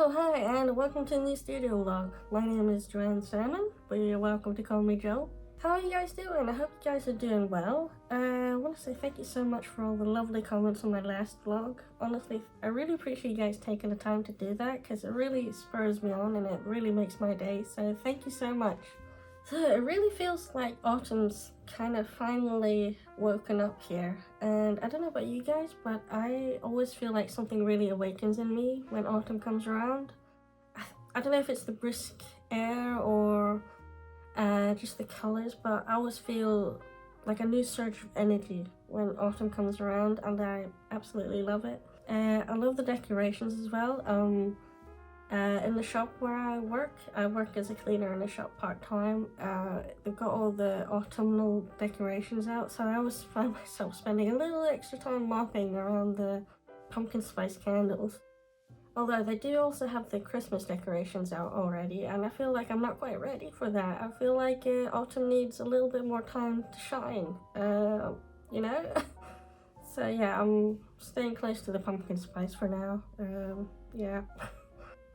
Hello, hi, and welcome to a new studio vlog. My name is Joanne Salmon, but you're welcome to call me Joe. How are you guys doing? I hope you guys are doing well. I want to say thank you so much for all the lovely comments on my last vlog. Honestly, I really appreciate you guys taking the time to do that because it really spurs me on and it really makes my day, so thank you so much. So it really feels like autumn's kind of finally woken up here, and I don't know about you guys, but I always feel like something really awakens in me when autumn comes around. I don't know if it's the brisk air or just the colors, but I always feel like a new surge of energy when autumn comes around, and I absolutely love it. I love the decorations as well. In the shop where I work as a cleaner in a shop part-time. They've got all the autumnal decorations out, so I always find myself spending a little extra time mopping around the pumpkin spice candles. Although they do also have the Christmas decorations out already, and I feel like I'm not quite ready for that. I feel like autumn needs a little bit more time to shine, you know? So yeah, I'm staying close to the pumpkin spice for now, yeah.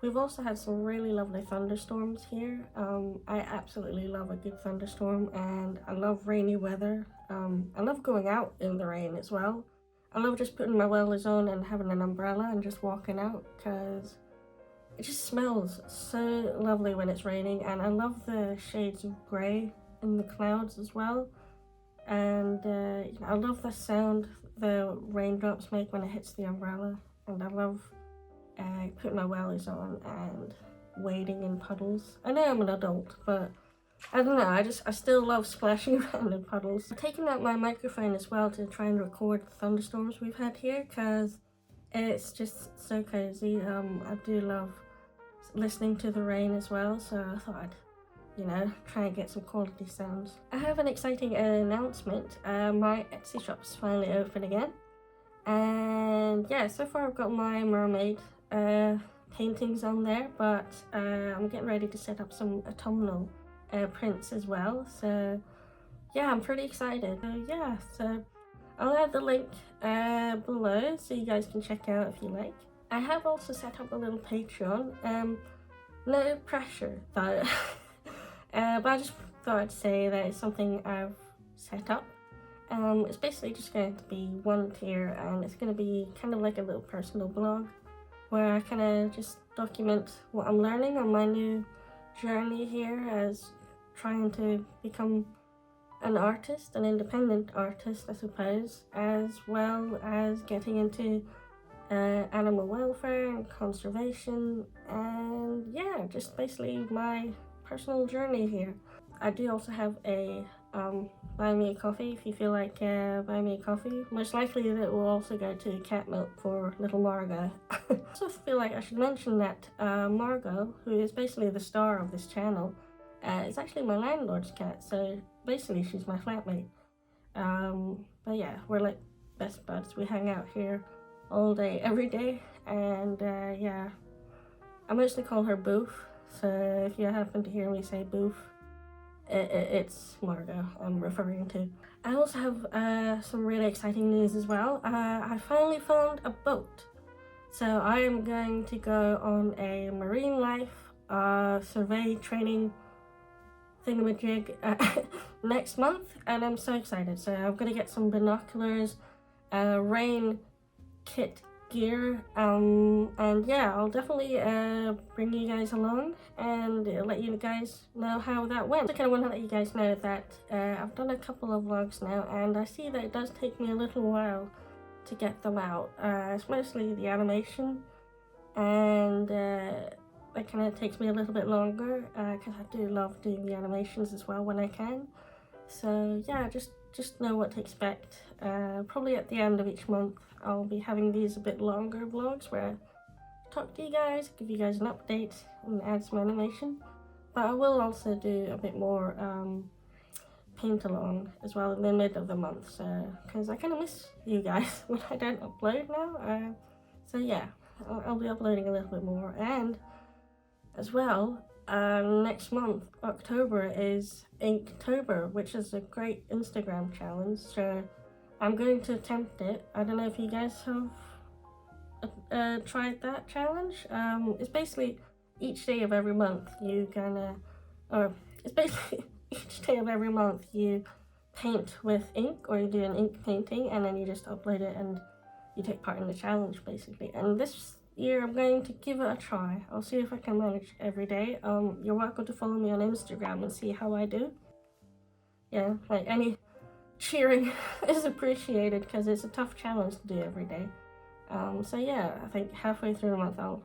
We've also had some really lovely thunderstorms here. I absolutely love a good thunderstorm, and I love rainy weather. I love going out in the rain as well. I love just putting my wellies on and having an umbrella and just walking out because it just smells so lovely when it's raining, and I love the shades of grey in the clouds as well. And I love the sound the raindrops make when it hits the umbrella, and I love put my wellies on and wading in puddles. I know I'm an adult, but I don't know, I still love splashing around in puddles. I've taken out my microphone as well to try and record the thunderstorms we've had here because it's just so cozy. I do love listening to the rain as well, so I thought I'd, you know, try and get some quality sounds. I have an exciting announcement. My Etsy shop's finally open again. And yeah, so far I've got my mermaid paintings on there, but I'm getting ready to set up some autumnal prints as well, so yeah, I'm pretty excited. Yeah, so I'll add the link below so you guys can check out if you like. I have also set up a little Patreon, no pressure though, but I just thought I'd say that it's something I've set up. It's basically just going to be one tier, and it's going to be kind of like a little personal blog where I kind of just document what I'm learning on my new journey here as trying to become an artist, an independent artist I suppose, as well as getting into animal welfare and conservation, and yeah, just basically my personal journey here. I do also have a buy me a coffee if you feel like buy me a coffee. Most likely that will also go to cat milk for little Margot. I also feel like I should mention that Margot, who is basically the star of this channel, is actually my landlord's cat, so basically she's my flatmate. But yeah, we're like best buds. We hang out here all day, every day, and yeah, I mostly call her Boof, so if you happen to hear me say Boof, it's Margot I'm referring to. I also have some really exciting news as well. I finally found a boat. So I am going to go on a marine life survey training thingamajig next month, and I'm so excited. So I'm going to get some binoculars, rain kit gear, and yeah, I'll definitely bring you guys along and let you guys know how that went. I kind of want to let you guys know that I've done a couple of vlogs now, and I see that it does take me a little while to get them out. It's mostly the animation, and it kind of takes me a little bit longer because I do love doing the animations as well when I can. So yeah, just know what to expect. Probably at the end of each month I'll be having these a bit longer vlogs where I talk to you guys, give you guys an update and add some animation. But I will also do a bit more paint along as well in the mid of the month, so because I kind of miss you guys when I don't upload now. So yeah, I'll be uploading a little bit more. And as well, next month, October, is Inktober, which is a great Instagram challenge, so I'm going to attempt it. I don't know if you guys have tried that challenge. It's basically each day of every month you gonna, or it's basically each day of every month you paint with ink, or you do an ink painting, and then you just upload it and you take part in the challenge basically. And this year I'm going to give it a try. I'll see if I can manage every day. You're welcome to follow me on Instagram and see how I do. Yeah, like any cheering is appreciated because it's a tough challenge to do every day. So yeah, I think halfway through the month I'll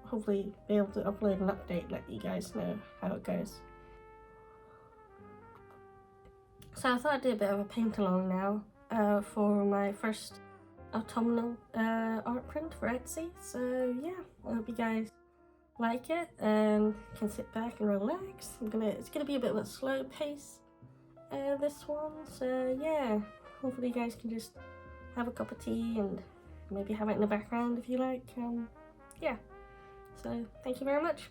hopefully be able to upload an update, let you guys know how it goes. So I thought I'd do a bit of a paint along now for my first autumnal art print for Etsy. So yeah, I hope you guys like it and can sit back and relax. It's gonna be a bit of a slow pace this one, so yeah, hopefully you guys can just have a cup of tea and maybe have it in the background if you like. Yeah, so thank you very much.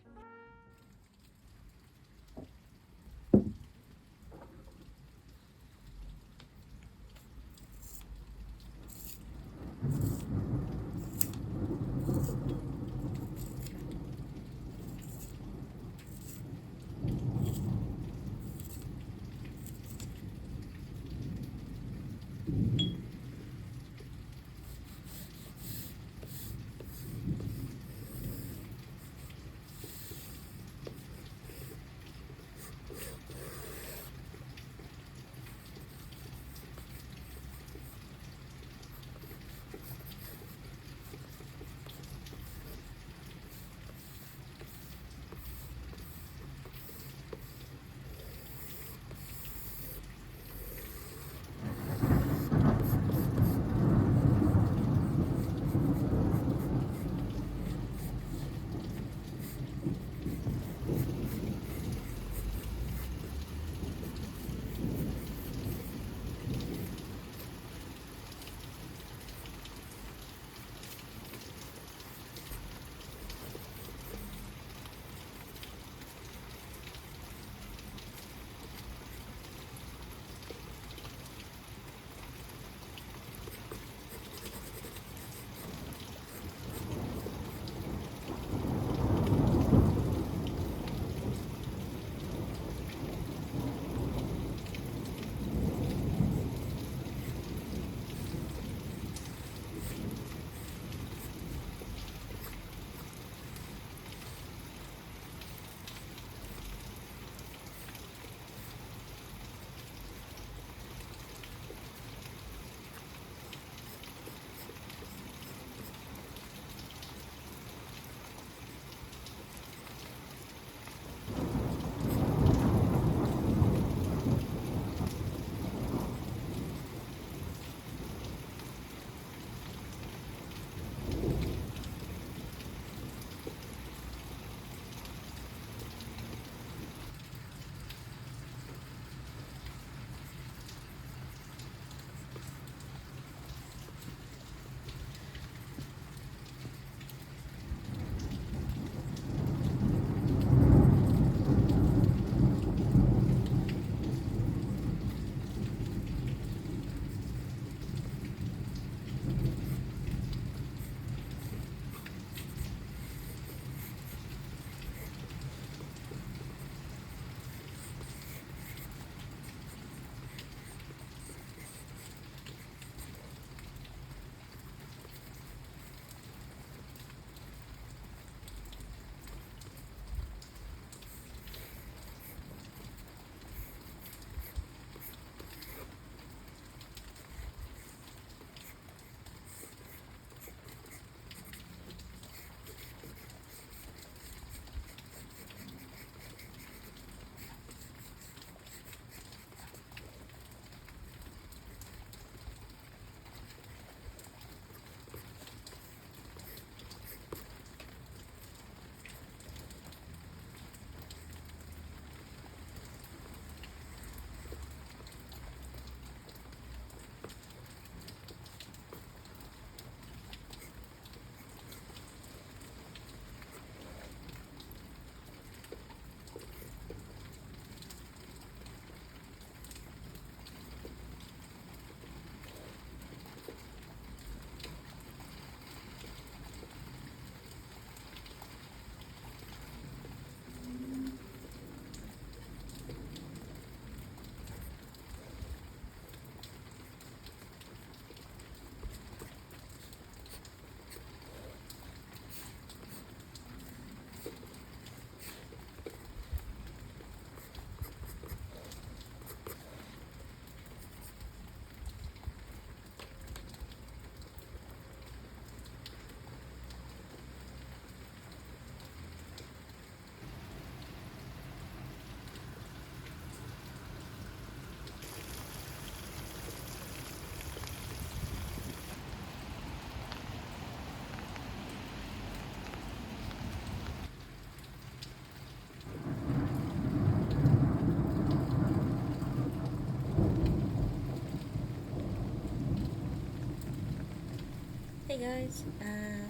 Hey guys,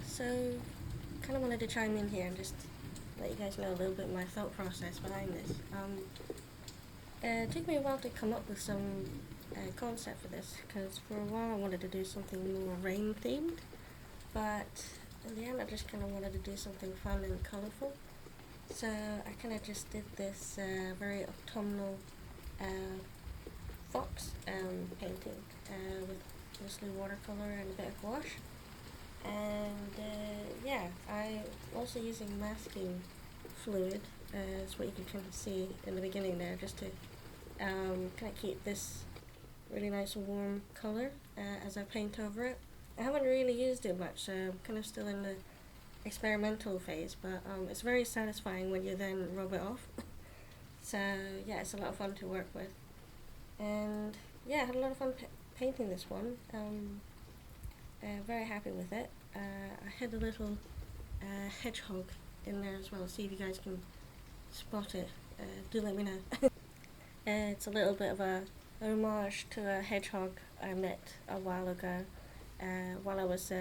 so kind of wanted to chime in here and just let you guys know a little bit my thought process behind this. It took me a while to come up with some concept for this, because for a while I wanted to do something more rain themed, but in the end I just kind of wanted to do something fun and colourful. So I kind of just did this very autumnal fox painting with mostly watercolour and a bit of gouache. And yeah, I'm also using masking fluid, is what you can kind of see in the beginning there, just to kind of keep this really nice warm colour as I paint over it. I haven't really used it much, so I'm kind of still in the experimental phase, but it's very satisfying when you then rub it off. So yeah, it's a lot of fun to work with. And yeah, I had a lot of fun painting this one. Very happy with it. I had a little hedgehog in there as well, see if you guys can spot it. Do let me know. It's a little bit of a homage to a hedgehog I met a while ago while I was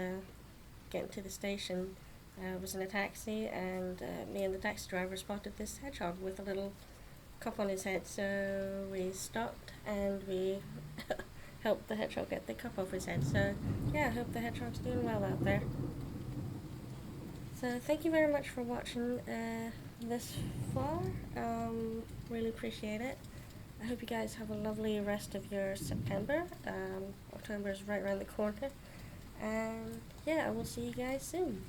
getting to the station. I was in a taxi, and me and the taxi driver spotted this hedgehog with a little cup on his head, so we stopped and we helped the hedgehog get the cup off his head. So yeah, I hope the hedgehog's doing well out there. So thank you very much for watching this far. Really appreciate it. I hope you guys have a lovely rest of your September. October is right around the corner. And yeah, I will see you guys soon.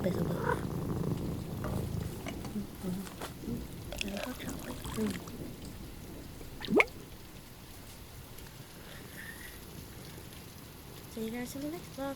bit of love. And hot chocolate. See you guys in the next vlog.